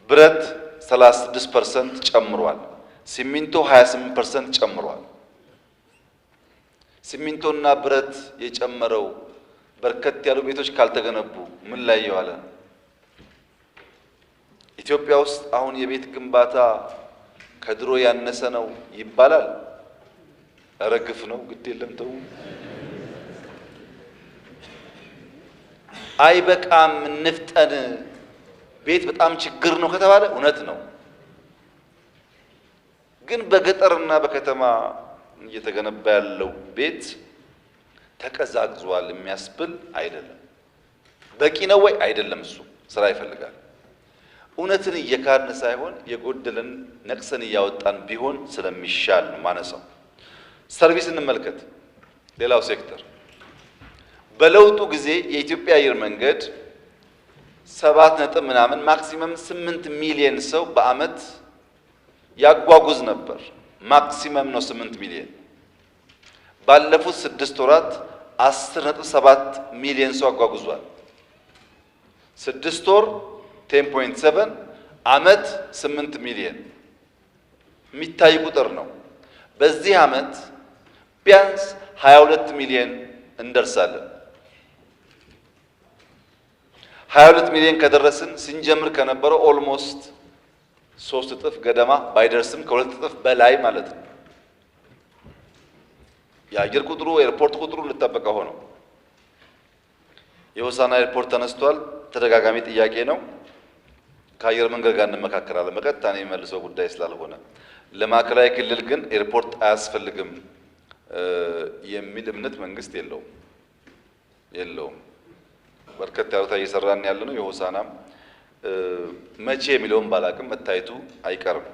ብረት 36% ጨምሯል። ሲሚንቶ 28% ጨምሯል። ሲሚንቶና ብረት የጨመረው በርከት ያሉ ቤቶች ካልተገነቡ ምን ላይ የዋለ? ኢትዮጵያ ውስጥ አሁን የቤት ግንባታ ከድሮ ያነሰ ነው ይባላል። ረግፍ ነው፣ ግድ የለም ተው። አይበቃም እንፍጠን፣ ቤት በጣም ችግር ነው ከተባለ እውነት ነው። ግን በገጠርና በከተማ እየተገነባ ያለው ቤት ተቀዛቅዟል የሚያስብል አይደለም። በቂ ነው ወይ? አይደለም። እሱ ስራ ይፈልጋል። እውነትን እየካድን ሳይሆን የጎደለን ነቅሰን እያወጣን ቢሆን ስለሚሻል ማነሳው። ሰርቪስ እንመልከት። ሌላው ሴክተር በለውጡ ጊዜ የኢትዮጵያ አየር መንገድ 7 ምናምን ማክሲመም 8 ሚሊዮን ሰው በአመት ያጓጉዝ ነበር። ማክሲመም ነው 8 ሚሊዮን። ባለፉት 6 ወራት 10.7 ሚሊዮን ሰው አጓጉዟል። 6 ወር 10.7 አመት 8 ሚሊዮን የሚታይ ቁጥር ነው። በዚህ አመት ቢያንስ 22 ሚሊዮን እንደርሳለን። 22 ሚሊዮን ከደረስን ስንጀምር ከነበረው ኦልሞስት 3 እጥፍ ገደማ ባይደርስም ከ2 እጥፍ በላይ ማለት ነው። የአየር ቁጥሩ ኤርፖርት ቁጥሩ ልጠበቀ ሆኖ የሆሳና ኤርፖርት ተነስቷል። ተደጋጋሚ ጥያቄ ነው። ከአየር መንገድ ጋር እንመካከራለን። በቀጥታ ነው የሚመልሰው ጉዳይ ስላልሆነ ለማዕከላዊ ክልል ግን ኤርፖርት አያስፈልግም የሚል እምነት መንግስት የለውም። በርከት ያሉት እየሰራን ያለ ነው። የሆሳናም መቼ የሚለውን ባላቅም መታየቱ አይቀርም።